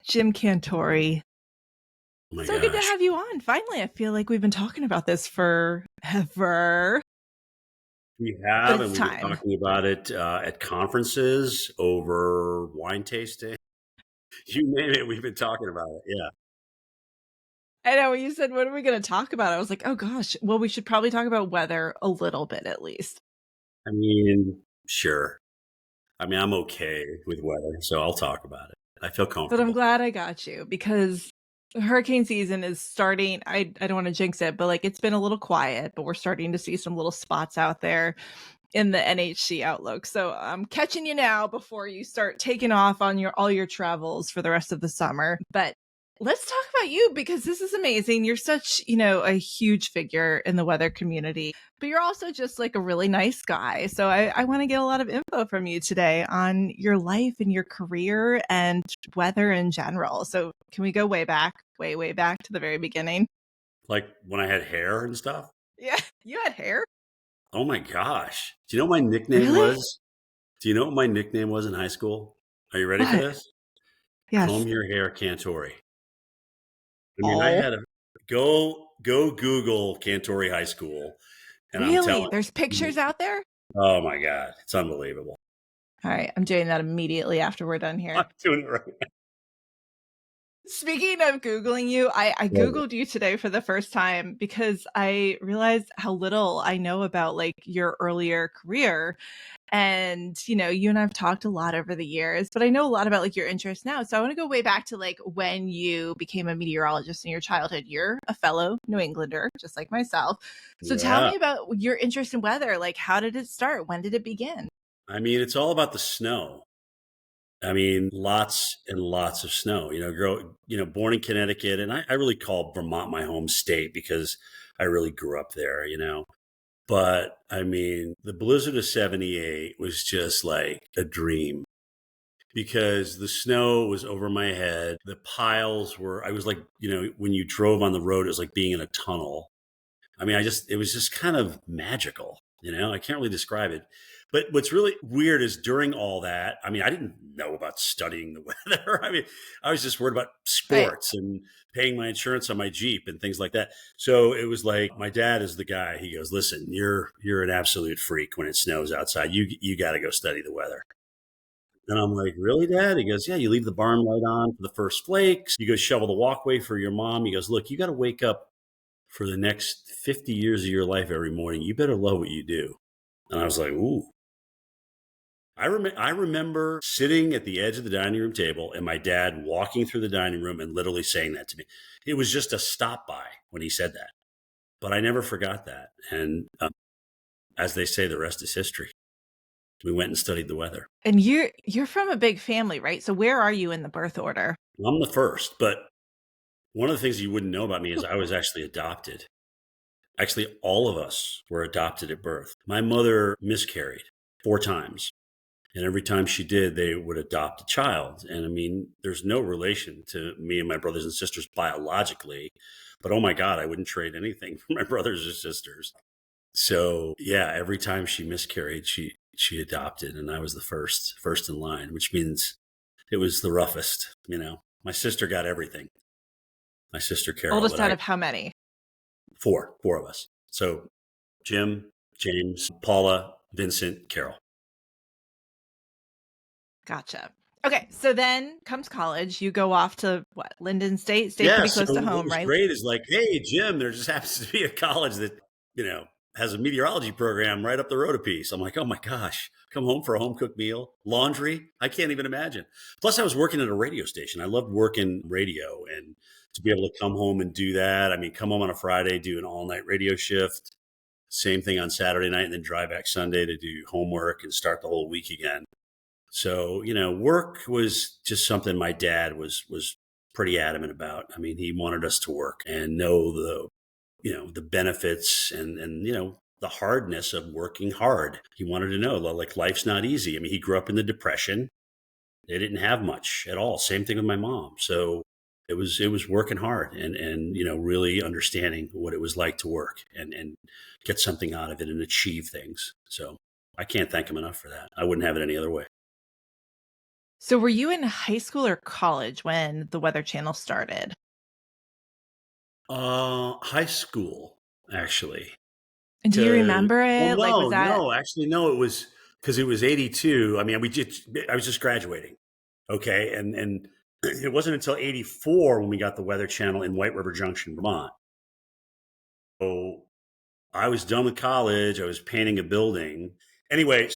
Jim Cantore. Oh my So good to gosh. have you on. Finally, I feel like we've been talking about this forever, We but have, it's and we've been time. talking about it at conferences, over wine tasting. You name it, we've been talking about it. Yeah. I know when you said, what are we going to talk about? I was like, oh gosh, well, we should probably talk about weather a little bit at least. I mean, sure. I mean, I'm okay with weather, so I'll talk about it. I feel But I'm comfortable. glad I got you because hurricane season is starting. I don't want to jinx it, but like it's been a little quiet, but we're starting to see some little spots out there in the NHC outlook. So I'm catching you now before you start taking off on all your travels for the rest of the summer. But let's talk about you because this is amazing. You're such, a huge figure in the weather community, but you're also just like a really nice guy. So I want to get a lot of info from you today on your life and your career and weather in general. So can we go way back, way back to the very beginning? Like when I had hair and stuff. Yeah, you had hair? Oh my gosh. Do you know what my nickname Really? was? Do you know what my nickname was in high school? Are you ready for What? this? Yes. Comb your hair, Cantore. I mean, I Oh, had to go Google Cantore High School, and I'm really? telling There's you, pictures out there? oh my God, it's unbelievable. All right, I'm doing that immediately after we're done here. I'm doing it right Speaking of Googling you, I now. Googled you today for the first time because I realized how little I know about like your earlier career. And, you and I've talked a lot over the years, but I know a lot about like your interests now. So I want to go way back to like when you became a meteorologist in your childhood. You're a fellow New Englander, just like myself. So tell Yeah. me about your interest in weather. Like, how did it start? When did it begin? I mean, it's all about the snow. I mean, lots and lots of snow. Born in Connecticut, and I really call Vermont my home state because I really grew up there, But I mean, the blizzard of 78 was just like a dream because the snow was over my head. The piles were, I was like, when you drove on the road, it was like being in a tunnel. I mean, it was just kind of magical, I can't really describe it. But what's really weird is during all that, I mean, I didn't know about studying the weather. I mean, I was just worried about Right. sports and paying my insurance on my Jeep and things like that. So it was like, my dad is the guy. He goes, listen, you're an absolute freak when it snows outside. You got to go study the weather. And I'm like, really, Dad? He goes, yeah, you leave the barn light on for the first flakes. You go shovel the walkway for your mom. He goes, look, you got to wake up for the next 50 years of your life every morning. You better love what you do. And I was like, ooh. I remember sitting at the edge of the dining room table and my dad walking through the dining room and literally saying that to me. It was just a stop by when he said that. But I never forgot that. And as they say, the rest is history. We went and studied the weather. And you're from a big family, right? So where are you in the birth order? I'm the first, but one of the things you wouldn't know about me is I was actually adopted. Actually, all of us were adopted at birth. My mother miscarried 4 times. And every time she did, they would adopt a child. And I mean, there's no relation to me and my brothers and sisters biologically, but oh my God, I wouldn't trade anything for my brothers or sisters. So yeah, every time she miscarried, she adopted, and I was the first in line, which means it was the roughest. My sister got everything. My sister Carol, Oldest but out I of how many? four of us. So Jim, James, Paula, Vincent, Carol. Gotcha. Okay, so then comes college. You go off to what? Linden State? Stay Yeah. pretty So close to what home, was right? great is like, hey, Jim, there just happens to be a college that, has a meteorology program right up the road a piece. I'm like, oh my gosh, come home for a home cooked meal, laundry. I can't even imagine. Plus, I was working at a radio station. I loved working radio, and to be able to come home and do that. I mean, come home on a Friday, do an all night radio shift, same thing on Saturday night, and then drive back Sunday to do homework and start the whole week again. So, work was just something my dad was pretty adamant about. I mean, he wanted us to work and know the benefits and the hardness of working hard. He wanted to know like life's not easy. I mean, he grew up in the Depression. They didn't have much at all. Same thing with my mom. So it was working hard and really understanding what it was like to work and get something out of it and achieve things. So I can't thank him enough for that. I wouldn't have it any other way. So were you in high school or college when the Weather Channel started? High school, actually. And do you 'Cause remember well, it? Like, was that no, actually, no, it was because it was '82. I mean, I was just graduating, okay? And it wasn't until '84 when we got the Weather Channel in White River Junction, Vermont. So, I was done with college, I was painting a building. Anyway,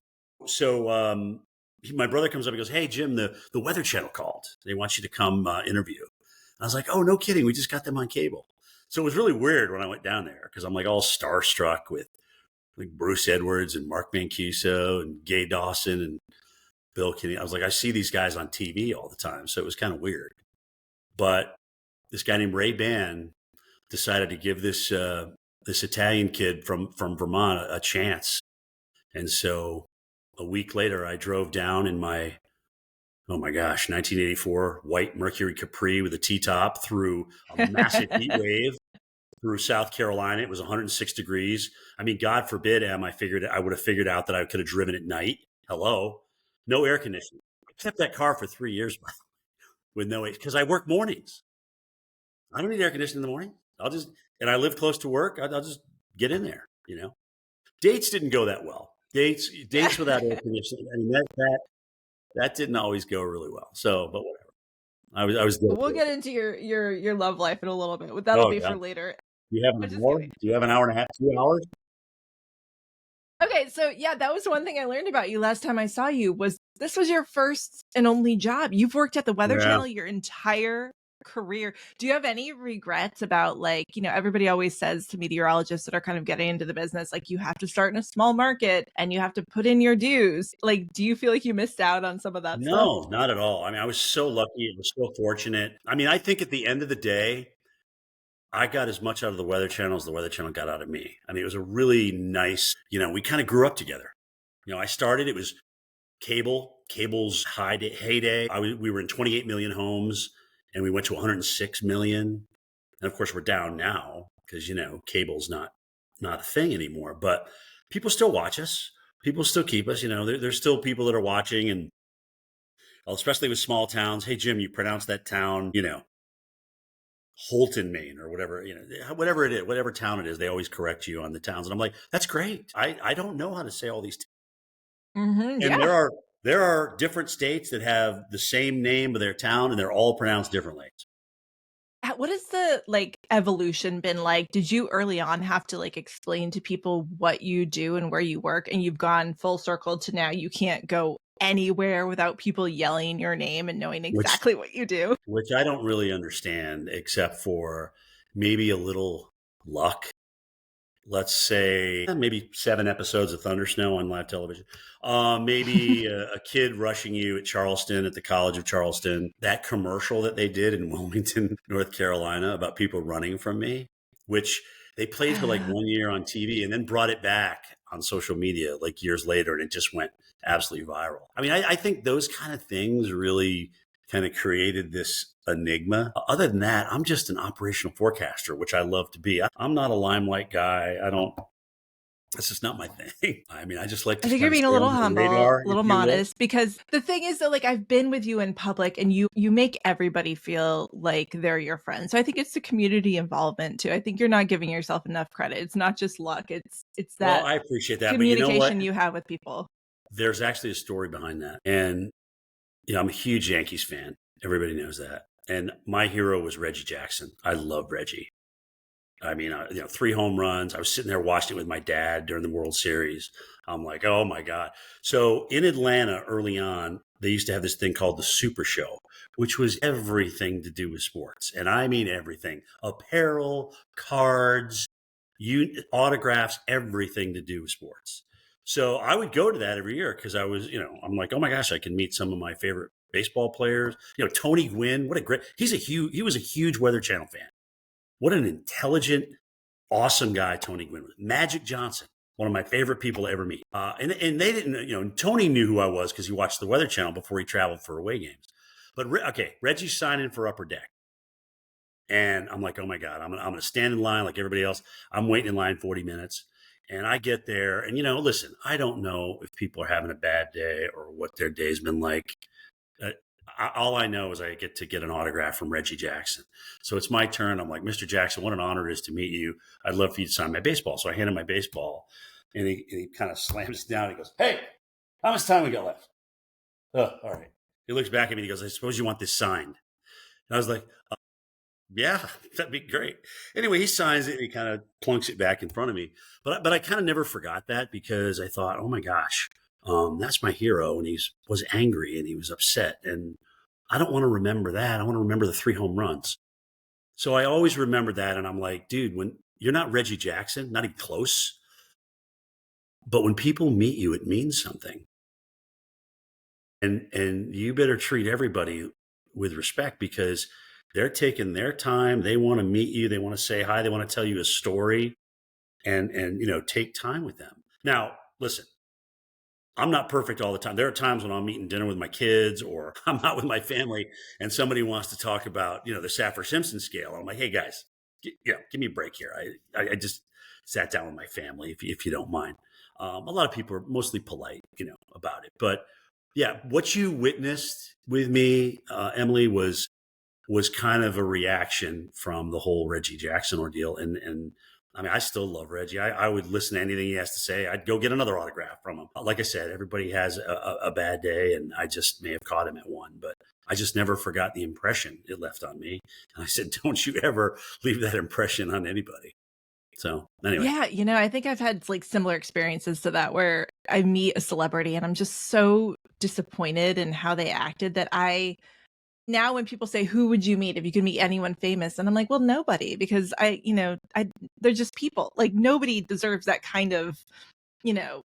my brother comes up and goes, "Hey, Jim, the Weather Channel called. They want you to come, interview." I was like, "Oh, no kidding, we just got them on cable." So, it was really weird when I went down there because 'cause I'm, like, all starstruck with like Bruce Edwards and Mark Mancuso and Gay Dawson and Bill Kinney. I was like, I see these guys on TV all the time, so it was kind of weird. But this guy named Ray Ban decided to give this Italian kid from Vermont a chance, and so a week later, I drove down in my oh my gosh 1984 white Mercury Capri with a T top through a massive heat wave through South Carolina. It was 106 degrees. I mean, God forbid, I would have figured out that I could have driven at night. Hello, no air conditioning. I kept that car for 3 years with no because I work mornings. I don't need air conditioning in the morning. I'll just and I live close to work. I'll just get in there. Dates didn't go that well. Yeah. Dates without air conditioning. I mean that didn't always go really well. So, but whatever. I was there We'll for it. get into your love life in a little bit, but that'll Oh be yeah. for later. Do you have I'm an just hour? kidding. Do you have an hour and a half? 2 hours? Okay, so yeah, that was one thing I learned about you last time I saw you was this was your first and only job. You've worked at the Weather Yeah. Channel your entire career. Do you have any regrets about like, everybody always says to meteorologists that are kind of getting into the business, like you have to start in a small market and you have to put in your dues. Like, do you feel like you missed out on some of that stuff? No, not at all. I mean, I was so lucky. I was so fortunate. I mean, I think at the end of the day, I got as much out of the Weather Channel as the Weather Channel got out of me. I mean, it was a really nice, we kind of grew up together. It was cable's heyday. We were in 28 million homes and we went to 106 million. And of course, we're down now because, cable's not a thing anymore. But people still watch us. People still keep us. There's still people that are watching and especially with small towns. Hey, Jim, you pronounce that town, Holton, Maine, or whatever, whatever it is, whatever town it is, they always correct you on the towns. And I'm like, that's great. I don't know how to say all these. And Yeah. there are different states that have the same name of their town and they're all pronounced differently. What has the like evolution been like? Did you early on have to like explain to people what you do and where you work and you've gone full circle to now you can't go anywhere without people yelling your name and knowing Which exactly what you do? which I don't really understand except for maybe a little luck. Let's say maybe 7 episodes of Thunder Snow on live television. Maybe a kid rushing you at Charleston, at the College of Charleston. That commercial that they did in Wilmington, North Carolina, about people running from me, which they played for like 1 year on TV and then brought it back on social media like years later, and it just went absolutely viral. I mean, I think those kind of things really kind of created this enigma. Other than that, I'm just an operational forecaster, which I love to be. I'm not a limelight guy. That's just not my thing. I mean, I just like I to think you're kind of being a stay little under the humble, radar, a if little you will. modest because the thing is that like I've been with you in public and you make everybody feel like they're your friend. So I think it's the community involvement too. I think you're not giving yourself enough credit. It's not just luck. It's Well, that I appreciate that. But you know what? communication you have with people. There's actually a story behind that. And, I'm a huge Yankees fan. Everybody knows that. And my hero was Reggie Jackson. I love Reggie. I mean, 3 home runs. I was sitting there watching it with my dad during the World Series. I'm like, oh my God. So in Atlanta early on, they used to have this thing called the Super Show, which was everything to do with sports. And I mean everything: apparel, cards, autographs, everything to do with sports. So I would go to that every year because I'm like, oh my gosh, I can meet some of my favorite baseball players. Tony Gwynn, what a great, he was a huge Weather Channel fan. What an intelligent, awesome guy Tony Gwynn was. Magic Johnson, one of my favorite people to ever meet. And they didn't, Tony knew who I was because he watched the Weather Channel before he traveled for away games. But okay, Reggie's signing for Upper Deck. And I'm like, oh my God, I'm going to stand in line like everybody else. I'm waiting in line 40 minutes. And I get there and, listen, I don't know if people are having a bad day or what their day's been like. Uh, all I know is I get to get an autograph from Reggie Jackson. So it's my turn. I'm like, Mr. Jackson, what an honor it is to meet you. I'd love for you to sign my baseball. So I hand him my baseball, and he kind of slams it down. He goes, "Hey, how much time we got left?" Oh, all right. He looks back at me and he goes, "I suppose you want this signed." And I was like, "Yeah, that'd be great." Anyway, he signs it and he kind of plunks it back in front of me. But I kind of never forgot that, because I thought, oh my gosh, that's my hero, and he was angry and he was upset, and I don't want to remember that. I want to remember the 3 home runs. So I always remember that, and I'm like, dude, when you're not Reggie Jackson, not even close, but when people meet you, it means something, and you better treat everybody with respect, because they're taking their time. They want to meet you. They want to say hi. They want to tell you a story, and take time with them. Now, listen, I'm not perfect all the time. There are times when I'm eating dinner with my kids or I'm out with my family and somebody wants to talk about, the Saffir Simpson scale. I'm like, hey guys, give me a break here. I just sat down with my family, if you don't mind. A lot of people are mostly polite, about it. But yeah, what you witnessed with me, Emily, was kind of a reaction from the whole Reggie Jackson ordeal. And I mean, I still love Reggie. I would listen to anything he has to say. I'd go get another autograph from him. Like I said, everybody has a bad day, and I just may have caught him at one, but I just never forgot the impression it left on me. And I said, don't you ever leave that impression on anybody. So anyway, Yeah, I think I've had like similar experiences to that where I meet a celebrity and I'm just so disappointed in how they acted that I now when people say, "Who would you meet if you could meet anyone famous?" And I'm like, "Well, nobody," because they're just people. Like nobody deserves that kind of,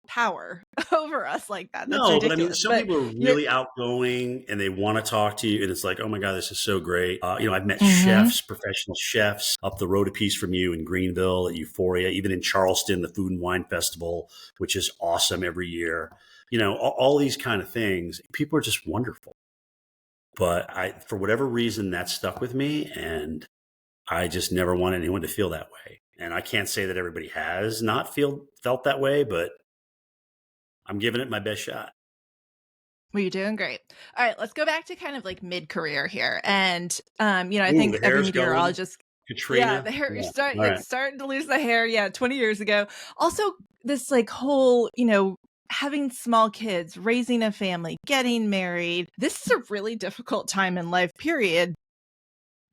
power over us like that. That's no, but I mean, ridiculous. some But people are you're really outgoing and they want to talk to you, and it's like, oh my god, this is so great. I've met Mhm. chefs, professional chefs, up the road a piece from you in Greenville at Euphoria, even in Charleston, the Food and Wine Festival, which is awesome every year. All these kind of things. People are just wonderful. But for whatever reason, that stuck with me, and I just never want anyone to feel that way. And I can't say that everybody has not felt that way, but I'm giving it my best shot. Well, you're doing great. All right, let's go back to kind of like mid-career here. And I Ooh, think the every hair's going. meteorologist, yeah, Katrina. the hair Yeah. All you're right. starting to lose the hair, yeah, 20 years ago. Also, this like whole, having small kids, raising a family, getting married. This is a really difficult time in life, period.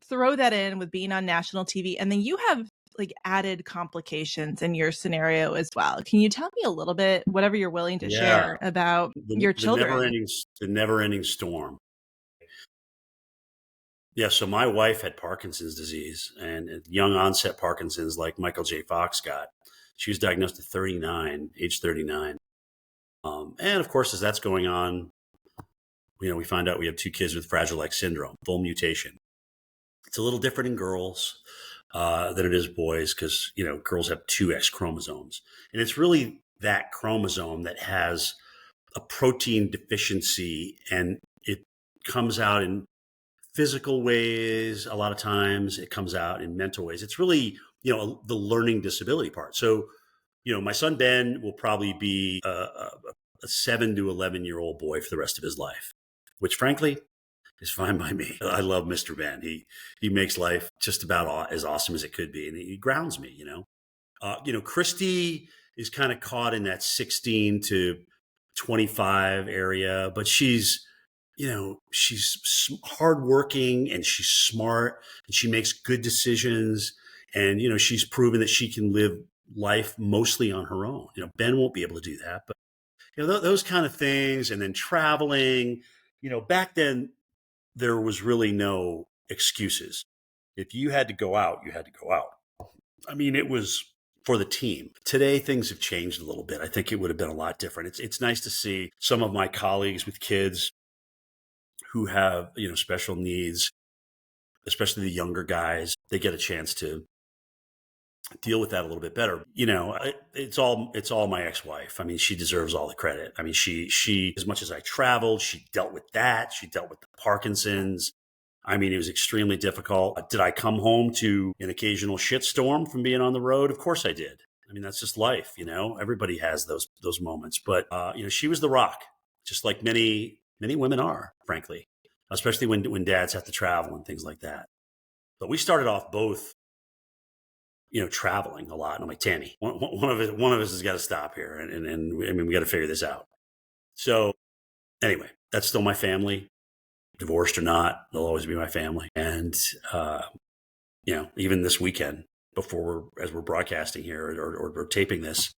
Throw that in with being on national TV, and then you have like added complications in your scenario as well. Can you tell me a little bit, whatever you're willing to Yeah. share about The your the never children? ending the never ending storm. Yeah. So my wife had Parkinson's disease, and young onset Parkinson's, like Michael J. Fox got. She was diagnosed at 39, age 39. And of course, as that's going on, we find out we have 2 kids with Fragile X syndrome, full mutation. It's a little different in girls than it is boys, because girls have 2X chromosomes, and it's really that chromosome that has a protein deficiency, and it comes out in physical ways. A lot of times it comes out in mental ways. It's really the learning disability part. So my son Ben will probably be a 7 to 11 year old boy for the rest of his life, which frankly is fine by me. I love Mr. Ben. He makes life just about as awesome as it could be, and he grounds me. Christy is kind of caught in that 16 to 25 area, but she's hardworking, and she's smart, and she makes good decisions, and she's proven that she can live life mostly on her own. Ben won't be able to do that, but those kind of things, and then traveling. Back then there was really no excuses. If you had to go out, you had to go out. I mean, it was for the team. Today, things have changed a little bit. I think it would have been a lot different. It's nice to see some of my colleagues with kids who have special needs, especially the younger guys. They get a chance to deal with that a little bit better. It's all my ex-wife. I mean, she deserves all the credit. I mean, she as much as I traveled, she dealt with that. She dealt with the Parkinson's. I mean, it was extremely difficult. Did I come home to an occasional shitstorm from being on the road? Of course I did. I mean, that's just life. Everybody has those moments. But she was the rock, just like many Many women are, frankly, especially when dads have to travel and things like that. But we started off both, traveling a lot. And I'm like, Tammy, one of us has got to stop here, and I mean, we got to figure this out. So anyway, that's still my family, divorced or not. They'll always be my family. And even this weekend, as we're broadcasting here or taping this,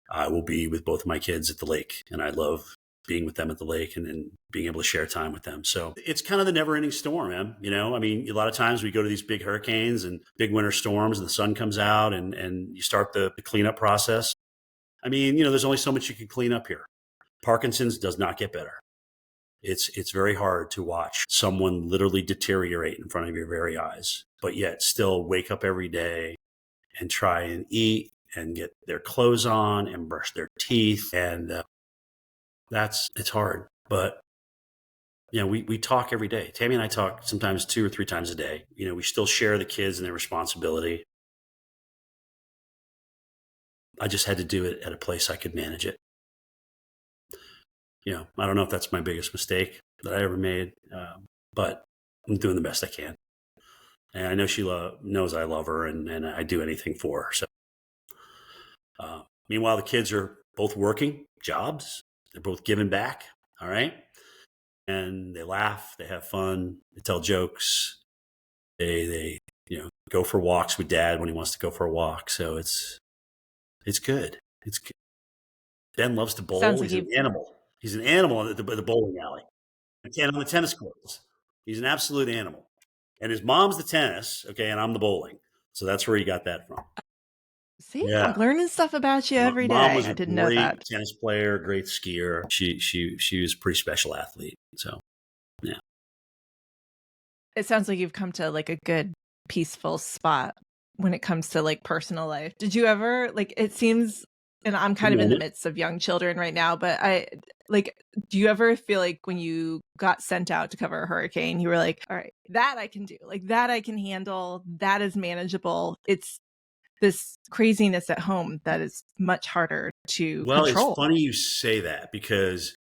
I will be with both of my kids at the lake, and I love being with them at the lake and being able to share time with them. So it's kind of the never ending storm, man. I mean, a lot of times we go to these big hurricanes and big winter storms and the sun comes out and you start the cleanup process. I mean, there's only so much you can clean up here. Parkinson's does not get better. It's very hard to watch someone literally deteriorate in front of your very eyes, but yet still wake up every day and try and eat and get their clothes on and brush their teeth. And it's hard. But, we talk every day. Tammy and I talk sometimes 2 or 3 times a day. We still share the kids and their responsibility. I just had to do it at a place I could manage it. I don't know if that's my biggest mistake that I ever made, but I'm doing the best I can. And I know she knows I love her and I do anything for her. So, meanwhile, the kids are both working jobs. They're both giving back. All right. And they laugh, they have fun, they tell jokes. They go for walks with dad when he wants to go for a walk. So it's good. It's good. Ben loves to bowl. Sounds like He's an animal. He's an animal at the bowling alley. And on the tennis courts. He's an absolute animal. And his mom's the tennis, okay, and I'm the bowling. So that's where he got that from. See, I'm Yeah. learning stuff about you every Mom day. was I a didn't know great that. tennis player, great skier. She was a pretty special athlete. So yeah. It sounds like you've come to like a good peaceful spot when it comes to like personal life. Did you ever it seems, and I'm kind of in the midst of young children right now, but do you ever feel like when you got sent out to cover a hurricane, you were like, all right, that I can do, like that I can handle, that is manageable. It's this craziness at home that is much harder to Well, it's control. funny you say that because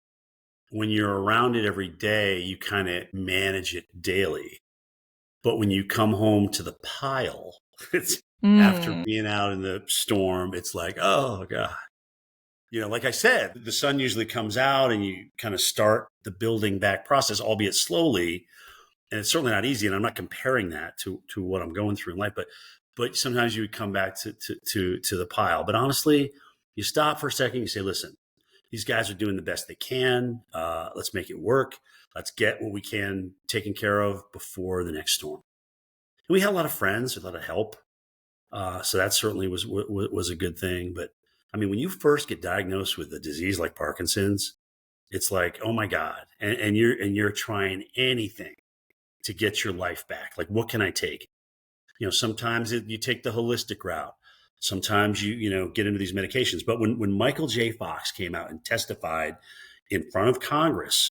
when you're around it every day, you kind of manage it daily. But when you come home to the pile, it's after being out in the storm, it's like, oh God. Like I said, the sun usually comes out and you kind of start the building back process, albeit slowly. And it's certainly not easy. And I'm not comparing that to what I'm going through in life, but sometimes you would come back to the pile. But honestly, you stop for a second, you say, listen, these guys are doing the best they can. Let's make it work. Let's get what we can taken care of before the next storm. And we had a lot of friends, a lot of help. So that certainly was a good thing. But I mean, when you first get diagnosed with a disease like Parkinson's, it's like, oh my God. And you're trying anything to get your life back. Like, what can I take? Sometimes you take the holistic route. Sometimes you get into these medications. But when Michael J. Fox came out and testified in front of Congress,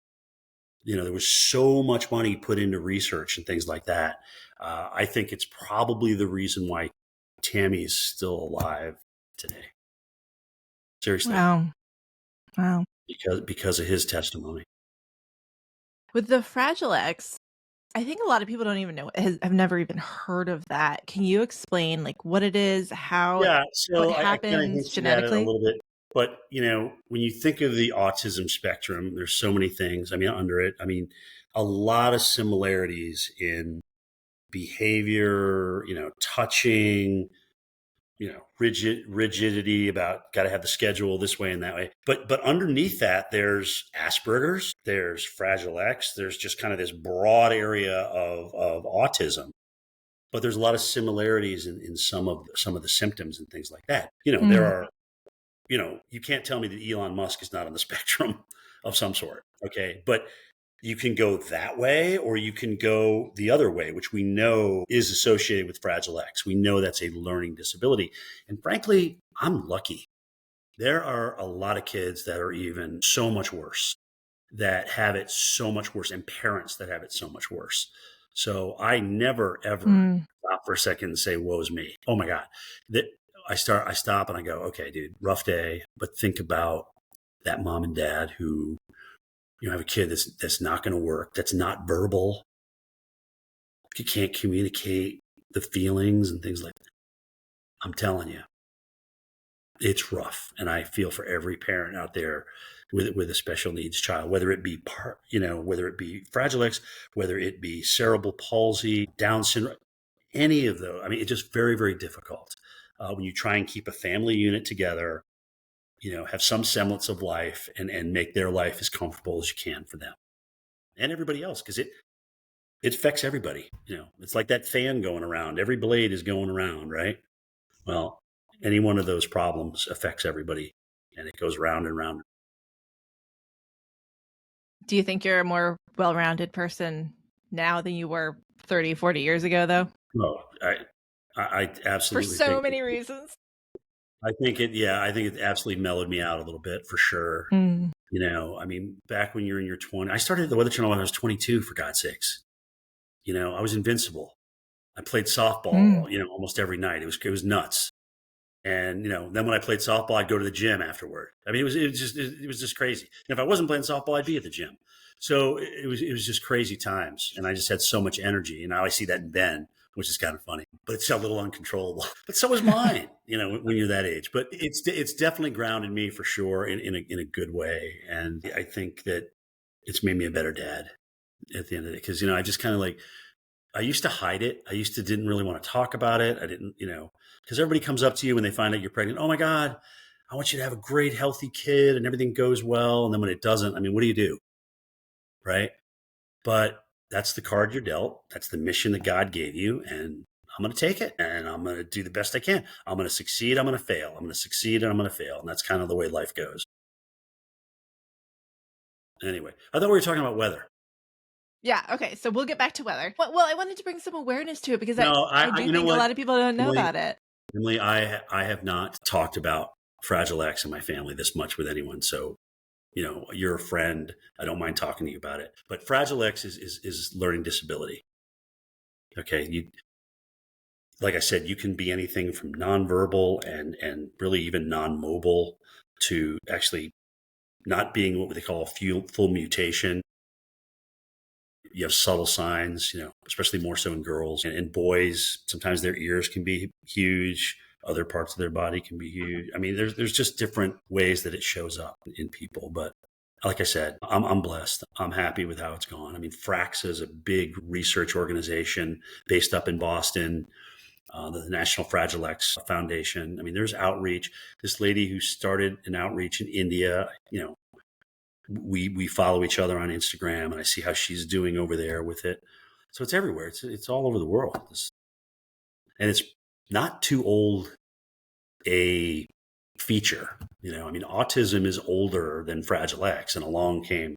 there was so much money put into research and things like that. I think it's probably the reason why Tammy is still alive today. Seriously. Wow. Because of his testimony. With the Fragile X, I think a lot of people don't even know, have never even heard of that. Can you explain like what it is, Yeah, what so I kind of happens hinted at it a genetically? little bit, but when you think of the autism spectrum, there's so many things. I mean, under it, I mean, a lot of similarities in behavior, touching, rigidity about got to have the schedule this way and that way. But underneath that, there's Asperger's, there's Fragile X, there's just kind of this broad area of autism. But there's a lot of similarities in some of the symptoms and things like that. There are, you can't tell me that Elon Musk is not on the spectrum of some sort. Okay. But you can go that way or you can go the other way, which we know is associated with Fragile X. We know that's a learning disability. And frankly, I'm lucky. There are a lot of kids that are even so much worse, that have it so much worse, and parents that have it so much worse. So I never, ever stop for a second and say, woe's me. Oh my God. I stop and I go, okay, dude, rough day, but think about that mom and dad who You have a kid that's not going to work, that's not verbal, you can't communicate the feelings and things like that. I'm telling you, it's rough. And I feel for every parent out there with a special needs child, whether it be whether it be Fragile X, whether it be cerebral palsy, Down syndrome, any of those. I mean, it's just very, very difficult when you try and keep a family unit together, have some semblance of life and make their life as comfortable as you can for them and everybody else. Cause it affects everybody. It's like that fan going around. Every blade is going around, right? Well, any one of those problems affects everybody and it goes round and round. Do you think you're a more well-rounded person now than you were 30, 40 years ago, though? Oh, I For absolutely so think many reasons. I think it absolutely mellowed me out a little bit for sure. Mm. I mean, back when you're in your 20s, I started at the Weather Channel when I was 22, for God's sakes. I was invincible. I played Mm. softball, almost every night. It was nuts. And then when I played softball, I'd go to the gym afterward. I mean, it was just crazy. And if I wasn't playing softball, I'd be at the gym. So it was just crazy times, and I just had so much energy. And now I see that in Ben, which is kind of funny, but it's a little uncontrollable. But so is mine, when you're that age. But it's definitely grounded me for sure in a good way, and I think that it's made me a better dad at the end of it because I just kind of like I used to hide it. I used to didn't really want to talk about it. I didn't, because everybody comes up to you when they find out you're pregnant. Oh my God, I want you to have a great, healthy kid and everything goes well. And then when it doesn't, I mean, what do you do? Right. But that's the card you're dealt. That's the mission that God gave you. And I'm going to take it and I'm going to do the best I can. I'm going to succeed. I'm going to fail. I'm going to succeed and I'm going to fail. And that's kind of the way life goes. Anyway, I thought we were talking about weather. Yeah, okay, so we'll get back to weather. Well, I wanted to bring some awareness to it because I No, I do you know think a what, lot of people don't know Emily, about it. Emily, I have not talked about Fragile X in my family this much with anyone. So, you're a friend. I don't mind talking to you about it. But Fragile X is learning disability. Okay. Like I said, you can be anything from nonverbal and really even non-mobile to actually not being what they call a full mutation. You have subtle signs, especially more so in girls and boys. Sometimes their ears can be huge. Other parts of their body can be huge. I mean, there's just different ways that it shows up in people. But like I said, I'm blessed. I'm happy with how it's gone. I mean, FRAXA is a big research organization based up in Boston, the National Fragile X Foundation. I mean, there's outreach. This lady who started an outreach in India, we follow each other on Instagram, and I see how she's doing over there with it. So it's everywhere. It's all over the world, and it's not too old a feature. I mean, autism is older than Fragile X, and along came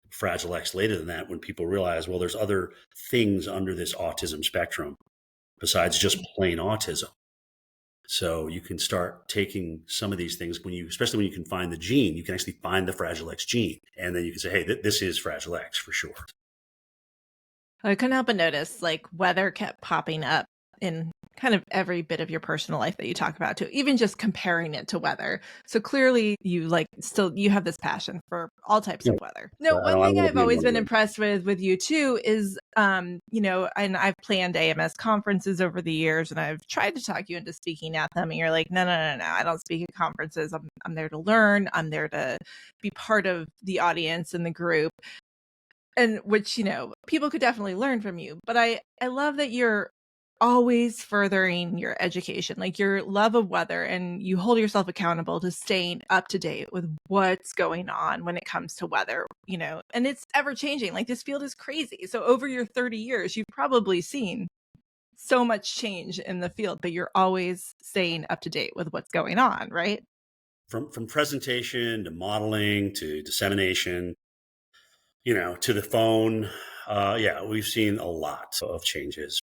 Fragile X later than that when people realized, well, there's other things under this autism spectrum besides just plain autism. So you can start taking some of these things especially when you can find the gene, you can actually find the Fragile X gene. And then you can say, hey, this is Fragile X for sure. I couldn't help but notice, like, weather kept popping up in kind of every bit of your personal life that you talk about too, even just comparing it to weather. So clearly you you have this passion for all types Yeah. of weather. No, I one don't thing want to I've be in always one of been them. impressed with you too is and I've planned AMS conferences over the years and I've tried to talk you into speaking at them and you're like, no, no, no, no, I don't speak at conferences. I'm there to learn. I'm there to be part of the audience and the group. And which, people could definitely learn from you. But I love that you're always furthering your education, like your love of weather, and you hold yourself accountable to staying up to date with what's going on when it comes to weather, and it's ever changing. Like this field is crazy. So over your 30 years, you've probably seen so much change in the field, but you're always staying up to date with what's going on, right? From presentation to modeling to dissemination, to the phone. Yeah, we've seen a lot of changes.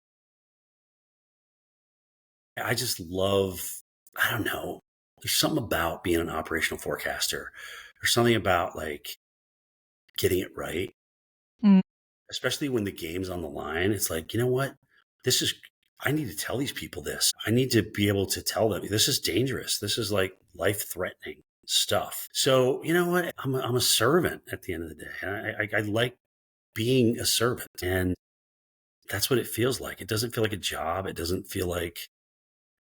I just love, I don't know, there's something about being an operational forecaster. There's something about like getting it right, Mm. especially when the game's on the line. It's like, you know what? This is, I need to tell these people this. I need to be able to tell them this is dangerous. This is like life threatening. stuff. So, you know what? I'm a servant at the end of the day. I like being a servant. And that's what it feels like. It doesn't feel like a job. It doesn't feel like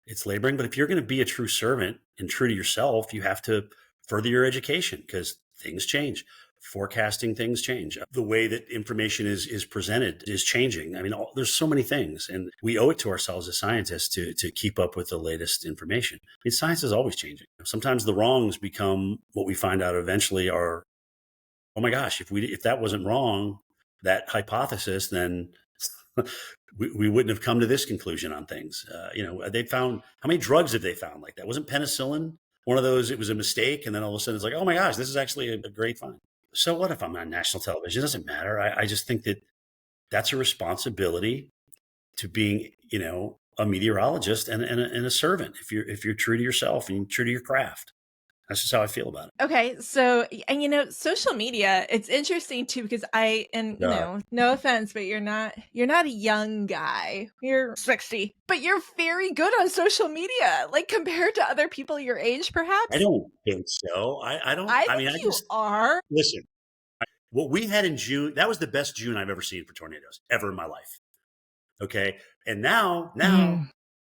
it's laboring. But if you're going to be a true servant and true to yourself, you have to further your education because things change. Forecasting things change. The way that information is presented is changing. I mean, there's so many things, and we owe it to ourselves as scientists to keep up with the latest information. I mean, science is always changing. Sometimes the wrongs become what we find out eventually are, oh my gosh, if that wasn't wrong, that hypothesis, then we wouldn't have come to this conclusion on things. They found, how many drugs have they found like that? Wasn't penicillin one of those? It was a mistake, and then all of a sudden it's like, oh my gosh, this is actually a great find. So what if I'm on national television? It doesn't matter. I just think that that's a responsibility to being, a meteorologist and a servant. If you're true to yourself and true to your craft, that's just how I feel about it. Okay, so and social media, it's interesting too because Yeah. no offense, but you're not a young guy. You're 60, but you're very good on social media, like compared to other people your age, I perhaps. don't think so. I don't. I I mean, I think you just are. listen. What we had in June, that was the best June I've ever seen for tornadoes ever in my life. Okay, and now Mm,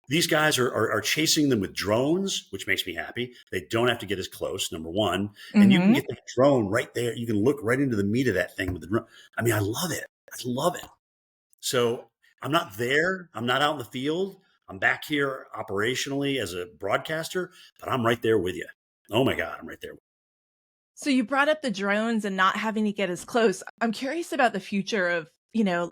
these guys are chasing them with drones, which makes me happy. They don't have to get as close, number one. And you can mhm. get the drone right there. You can look right into the meat of that thing with the drone. I mean, I love it. I love it. So I'm not there. I'm not out in the field. I'm back here operationally as a broadcaster, but I'm right there with you. Oh my God, I'm right there. So you brought up the drones and not having to get as close. I'm curious about the future of,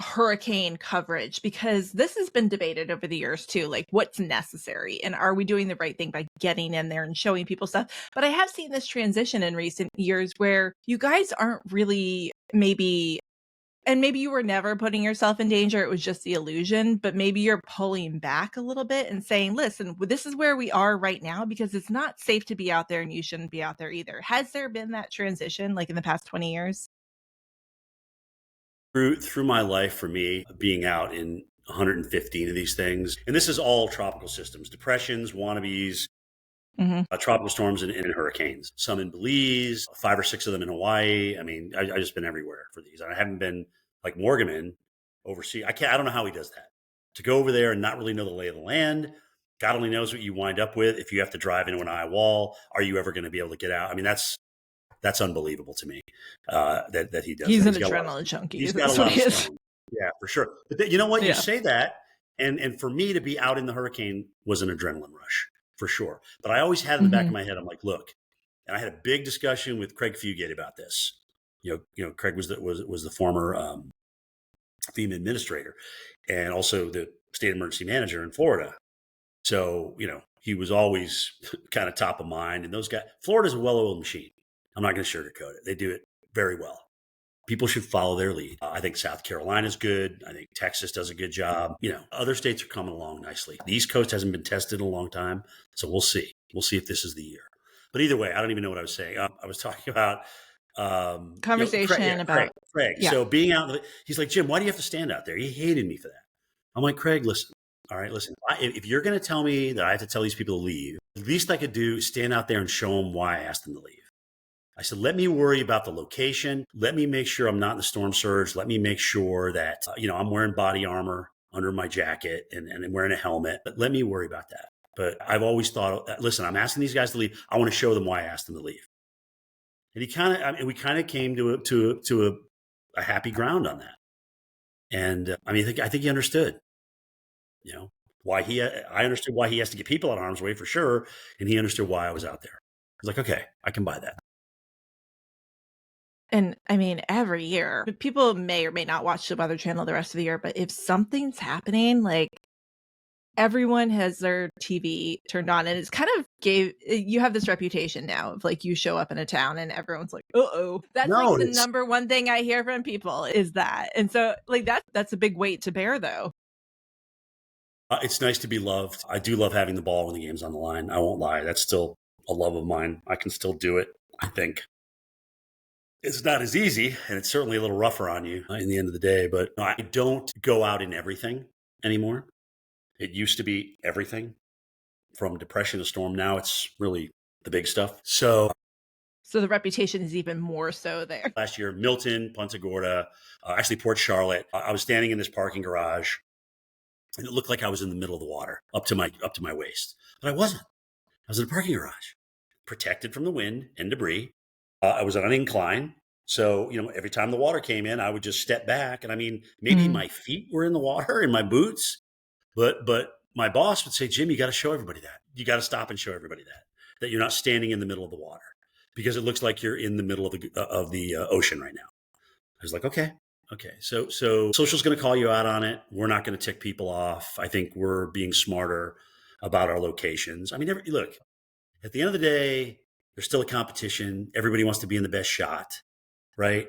hurricane coverage because this has been debated over the years too, like what's necessary and are we doing the right thing by getting in there and showing people stuff? But I have seen this transition in recent years where you guys aren't really maybe you were never putting yourself in danger, it was just the illusion, but maybe you're pulling back a little bit and saying, "Listen, this is where we are right now because it's not safe to be out there and you shouldn't be out there either." Has there been that transition, like, in the past 20 years? Through my life, for me, being out in 115 of these things, and this is all tropical systems, depressions, wannabes, Mhm. tropical storms, and hurricanes. Some in Belize, 5 or 6 of them in Hawaii. I mean, I just been everywhere for these. I haven't been like Morgan overseas. I can't. I don't know how he does that. To go over there and not really know the lay of the land. God only knows what you wind up with if you have to drive into an eye wall. Are you ever going to be able to get out? I mean, that's unbelievable to me that he does He's that. an adrenaline junkie, He's got a that's what lot he of is. stone. Yeah, for sure. But you know what? You Yeah. say that, and for me to be out in the hurricane was an adrenaline rush for sure. But I always had in the back of Mhm. my head, I'm like, look, and I had a big discussion with Craig Fugate about this. Craig was the former FEMA administrator and also the state emergency manager in Florida. So, he was always kind of top of mind. And those guys, Florida's a well-oiled machine. I'm not going to sugarcoat it. They do it very well. People should follow their lead. I think South Carolina's good. I think Texas does a good job. Other states are coming along nicely. The East Coast hasn't been tested in a long time. So we'll see. We'll see if this is the year. But either way, I don't even know what I was saying. I was talking about, Craig. Yeah, Conversation Craig. about Craig. yeah. So being out, he's like, Jim, why do you have to stand out there? He hated me for that. I'm like, Craig, listen. All right, listen. If you're going to tell me that I have to tell these people to leave, the least I could do is stand out there and show them why I asked them to leave. I said, let me worry about the location. Let me make sure I'm not in the storm surge. Let me make sure that, I'm wearing body armor under my jacket and I'm wearing a helmet. But let me worry about that. But I've always thought, listen, I'm asking these guys to leave. I want to show them why I asked them to leave. And we kind of came to a happy ground on that. And I think he understood, you know, I understood why he has to get people out of harm's way for sure. And he understood why I was out there. I was like, okay, I can buy that. And I mean, every year, people may or may not watch the Weather Channel the rest of the year, but if something's happening, like everyone has their TV turned on and it's kind of you have this reputation now of like you show up in a town and everyone's like, "Uh-oh." That's like No, the it's number one thing I hear from people is that. And so like that's a big weight to bear though. It's nice to be loved. I do love having the ball when the game's on the line. I won't lie. That's still a love of mine. I can still do it, I think. It's not as easy, and it's certainly a little rougher on you in the end of the day, but no, I don't go out in everything anymore. It used to be everything from depression to storm. Now it's really the big stuff. So So the reputation is even more so there. Last year, Milton, Punta Gorda, actually Port Charlotte. I was standing in this parking garage, and it looked like I was in the middle of the water, up to my waist, but I wasn't. I was in a parking garage, protected from the wind and debris. I was on an incline. So, every time the water came in, I would just step back. And I mean, maybe Mm. my feet were in the water in my boots, but my boss would say, Jim, you got to show everybody that. You got to stop and show everybody that you're not standing in the middle of the water because it looks like you're in the middle of the ocean right now. I was like, okay. Okay. So social's going to call you out on it. We're not going to tick people off. I think we're being smarter about our locations. I mean, look, at the end of the day, there's still a competition. Everybody wants to be in the best shot, right?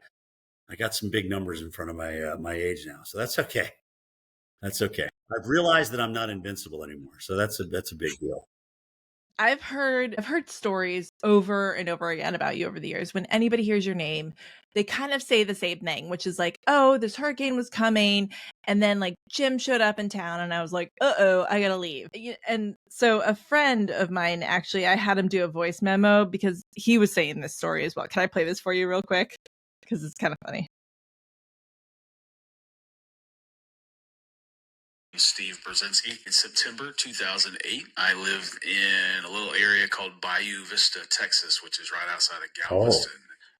I got some big numbers in front of my age now, so that's okay. That's okay. I've realized that I'm not invincible anymore, so that's a big deal. I've heard stories over and over again about you over the years. When anybody hears your name, they kind of say the same thing, which is like, "Oh, this hurricane was coming." And then like Jim showed up in town and I was like, "Uh-oh, I got to leave." And so a friend of mine, actually, I had him do a voice memo because he was saying this story as well. Can I play this for you real quick? Because it's kind of funny. Steve Brzezinski. In September 2008, I lived in a little area called Bayou Vista, Texas, which is right outside of Oh, Galveston.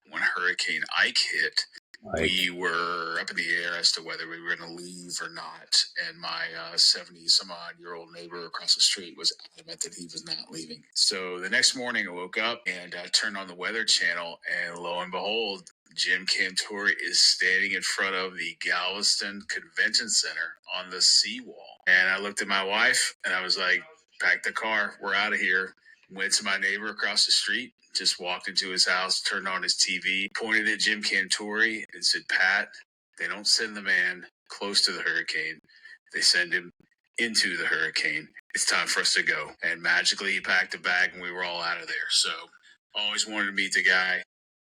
When Hurricane Ike hit, like, we were up in the air as to whether we were going to leave or not. And my 70 some odd year old neighbor across the street was adamant that he was not leaving. So the next morning, I woke up and turned on the Weather Channel, and lo and behold, Jim Cantore is standing in front of the Galveston Convention Center on the seawall. And I looked at my wife and I was like, pack the car, we're out of here. Went to my neighbor across the street, just walked into his house, turned on his TV, pointed at Jim Cantore and said, Pat, they don't send the man close to the hurricane. They send him into the hurricane. It's time for us to go. And magically he packed a bag and we were all out of there. So always wanted to meet the guy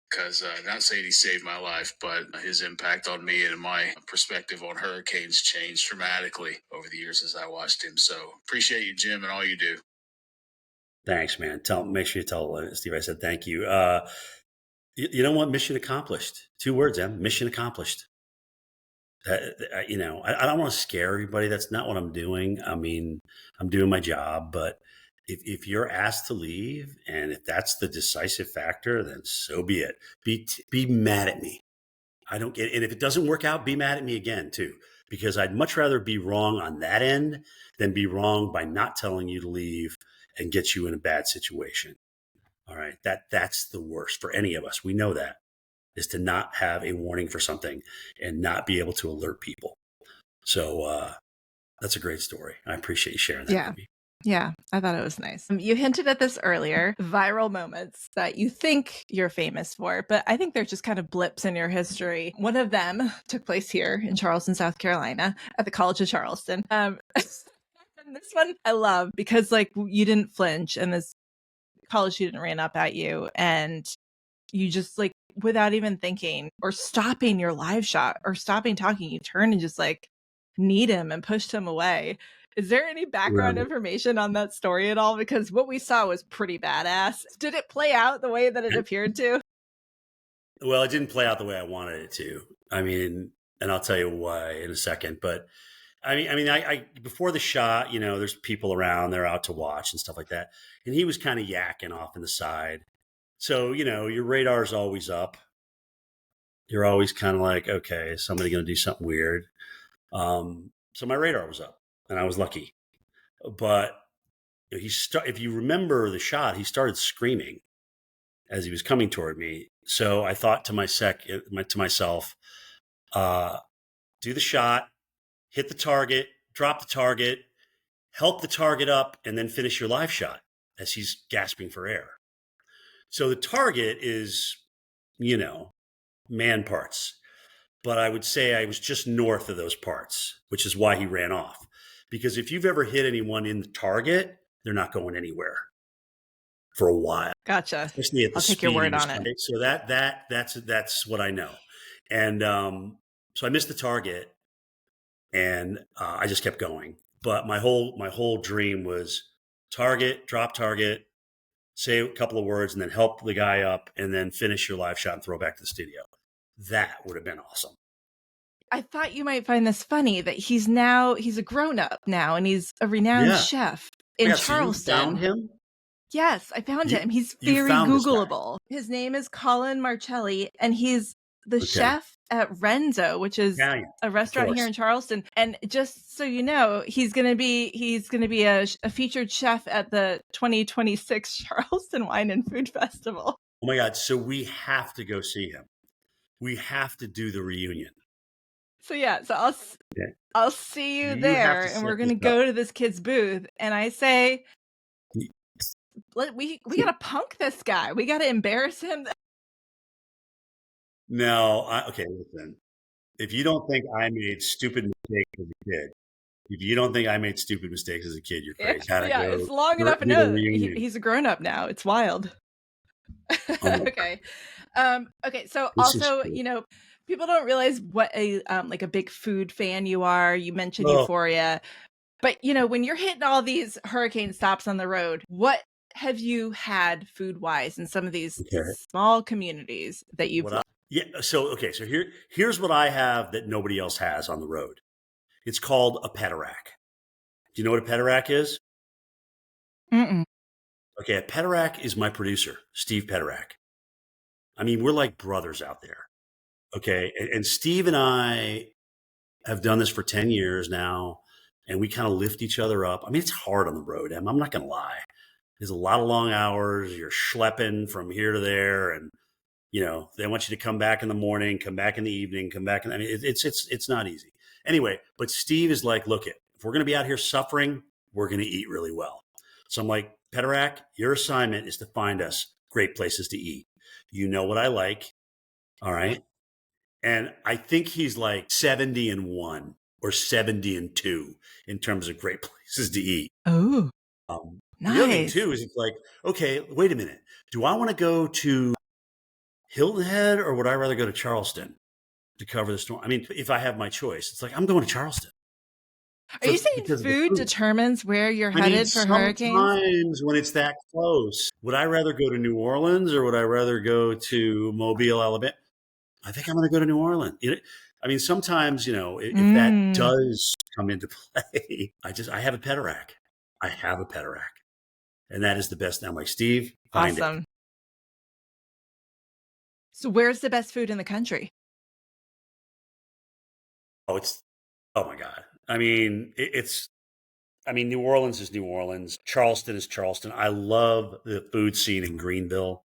because not saying he saved my life, but his impact on me and my perspective on hurricanes changed dramatically over the years as I watched him. So appreciate you, Jim, and all you do. thanks, man. Make sure you tell Steve I said thank you. You know what? Mission accomplished. 2 words, Em. Mission accomplished. I don't want to scare everybody. That's not what I'm doing. I mean, I'm doing my job, but if you're asked to leave and if that's the decisive factor, then so be it. Be mad at me. I don't get, and if it doesn't work out, be mad at me again too, because I'd much rather be wrong on that end than be wrong by not telling you to leave and get you in a bad situation. All right. That's the worst for any of us. We know that is to not have a warning for something and not be able to alert people. So that's a great story. I appreciate you sharing that Yeah. with me. Yeah, I thought it was nice. You hinted at this earlier, viral moments that you think you're famous for, but I think they're just kind of blips in your history. One of them took place here in Charleston, South Carolina, at the College of Charleston. And this one I love because like you didn't flinch, and this college student ran up at you, and you just like without even thinking or stopping your live shot or stopping talking, you turned and just like kneed him and pushed him away. Is there any background Right. information on that story at all? Because what we saw was pretty badass. Did it play out the way that it appeared to? Well, it didn't play out the way I wanted it to. I mean, and I'll tell you why in a second. But I before the shot, there's people around, they're out to watch and stuff like that. And he was kind of yakking off in the side. So, your radar's always up. You're always kind of like, okay, is somebody going to do something weird? So my radar was up, and I was lucky. But if you remember the shot, he started screaming as he was coming toward me. So I thought to myself, uh, do the shot, hit the target, drop the target, help the target up, and then finish your live shot as he's gasping for air. So the target is, you know, man parts. But I would say I was just north of those parts, which is why he ran off. Because if you've ever hit anyone in the target, they're not going anywhere for a while, Gotcha. especially at the I'll take your speed he word was on it. coming. So that's what I know. And so I missed the target, and I just kept going. But my whole dream was target, drop target, say a couple of words, and then help the guy up, and then finish your live shot and throw it back to the studio. That would have been awesome. I thought you might find this funny that he's a grown up now and he's a renowned Yeah. chef Oh, in yeah. So you found Charleston. him? Yes, I found You him. He's you very found this guy. Googleable. His name is Colin Marcelli, and he's the Okay. chef at Renzo, which is Italian, a of restaurant here course. in Charleston. And just so you know, he's gonna be a featured chef at the 2026 Charleston Wine and Food Festival. Oh my God. So we have to go see him. We have to do the reunion. So yeah, so Yeah. I'll see you You have there, to and set we're this gonna up. go to this kid's booth. And I say, Y- we gotta punk this guy. We gotta embarrass him. No, okay, listen. If you don't think I made stupid mistakes as a kid, if you don't think I made stupid mistakes as a kid, you're crazy. Gotta Yeah, go it's long enough to do the know that reunion. he's a grown up now. It's wild. Oh my God. Okay. Okay. So This is also, cool. people don't realize what a like a big food fan you are. You mentioned Oh, Euphoria, but when you're hitting all these hurricane stops on the road, what have you had food wise in some of these okay. small communities that you've What yeah. So okay. So here's what I have that nobody else has on the road. It's called a pederack. Do you know what a pederack is? Mm-mm. Okay, a pederack is my producer, Steve Pederack. I mean, we're like brothers out there. Okay, and Steve and I have done this for 10 years now, and we kind of lift each other up. I mean, it's hard on the road, Em. I'm not going to lie. There's a lot of long hours. You're schlepping from here to there, and they want you to come back in the morning, come back in the evening, come back. I mean, it's not easy. Anyway, but Steve is like, look, if we're going to be out here suffering, we're going to eat really well. So I'm like, Pederack, your assignment is to find us great places to eat. You know what I like, all right? And I think he's like 70-1 or 70-2 in terms of great places to eat. Oh, The other thing nice. too is it's like, okay, wait a minute. Do I want to go to Hilton Head or would I rather go to Charleston to cover the storm? I mean, if I have my choice, it's like I'm going to Charleston Are you saying because of the food food. determines where you're I mean, headed for hurricanes? sometimes when it's that close, would I rather go to New Orleans or would I rather go to Mobile, Alabama? I think I'm going to go to New Orleans. I mean, sometimes, if that Mm, does come into play, I have a pederack. I have a pederack. And that is the best. Now, I'm like, Steve, find it. awesome. So where's the best food in the country? Oh, oh my God. I mean, New Orleans is New Orleans. Charleston is Charleston. I love the food scene in Greenville.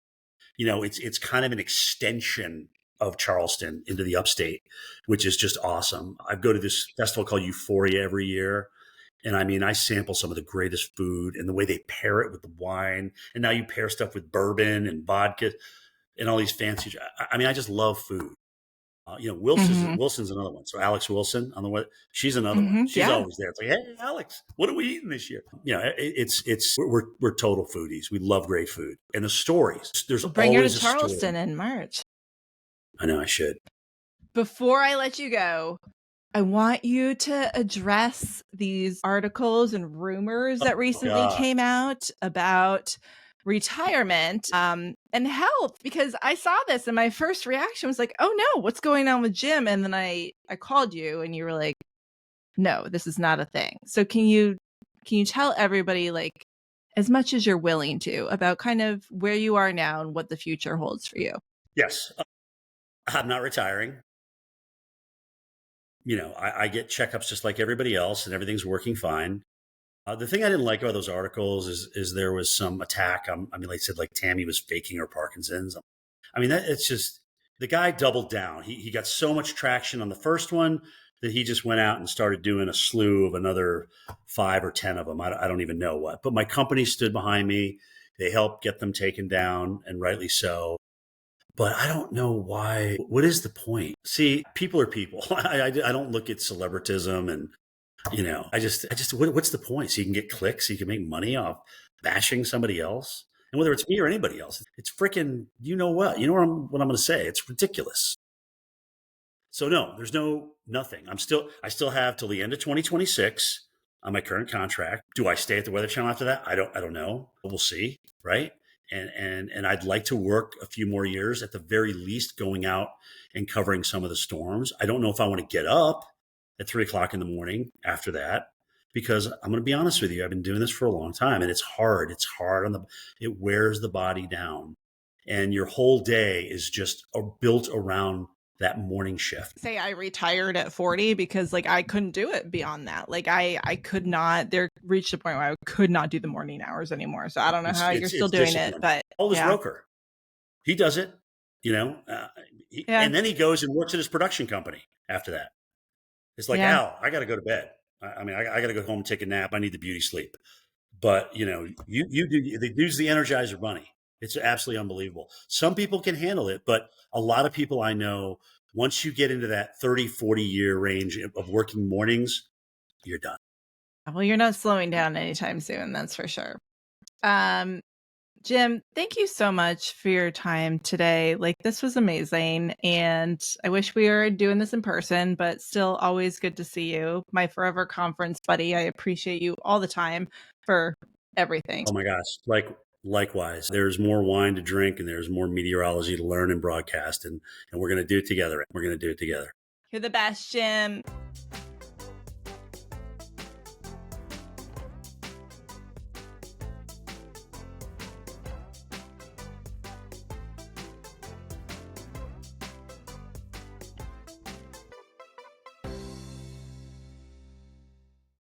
It's kind of an extension of Charleston into the upstate, which is just awesome. I go to this festival called Euphoria every year. And I mean, I sample some of the greatest food and the way they pair it with the wine. And now you pair stuff with bourbon and vodka and all these fancy. I mean, I just love food. Mm-hmm. Wilson's another one. So Alex Wilson on the way, she's another one. Mm-hmm. She's Yeah. always there. It's like, hey, Alex, what are we eating this year? We're total foodies. We love great food and the stories. There's We'll bring her to always a story. Charleston in March. I know I should. Before I let you go, I want you to address these articles and rumors that recently God. came out about retirement and health, because I saw this and my first reaction was like, oh no, what's going on with Jim? And then I called you and you were like, no, this is not a thing. So can you tell everybody, like, as much as you're willing to, about kind of where you are now and what the future holds for you? Yes. I'm not retiring. I get checkups just like everybody else and everything's working fine. The thing I didn't like about those articles is there was some attack. I mean, like I said, like Tammy was faking her Parkinson's. I mean, it's just the guy doubled down. He got so much traction on the first one that he just went out and started doing a slew of another 5 or 10 of them. I don't even know what. But my company stood behind me. They helped get them taken down, and rightly so. But I don't know why. What is the point? See, people are people. I don't look at celebritism and what's the point? So you can get clicks, so you can make money off bashing somebody else. And whether it's me or anybody else, it's freaking, what? You know what I'm going to say? It's ridiculous. So no, there's nothing. I still have till the end of 2026 on my current contract. Do I stay at the Weather Channel after that? I don't know. We'll see. Right. And I'd like to work a few more years, at the very least, going out and covering some of the storms. I don't know if I want to get up at 3 o'clock in the morning after that, because I'm going to be honest with you, I've been doing this for a long time, and it's hard. It's hard it wears the body down, and your whole day is just built around that morning shift. Say I retired at 40 because like I couldn't do it beyond that. Like I could not, there reached a point where I could not do the morning hours anymore. So I don't know how you're still It's doing it, discipline. but All this yeah. Roker, he does it, you know, Yeah. and then he goes and works at his production company after that. It's like, Yeah. Al, I got to go to bed. I mean, I got to go home and take a nap. I need the beauty sleep. But you do, they use the Energizer Bunny. It's absolutely unbelievable. Some people can handle it, but a lot of people I know, once you get into that 30, 40-year range of working mornings, you're done. Well, you're not slowing down anytime soon, that's for sure. Jim, thank you so much for your time today. Like, this was amazing. And I wish we were doing this in person, but still always good to see you. My forever conference buddy. I appreciate you all the time for everything. Oh my gosh. Likewise, there's more wine to drink, and there's more meteorology to learn and broadcast. And we're going to do it together. We're going to do it together. You're the best, Jim.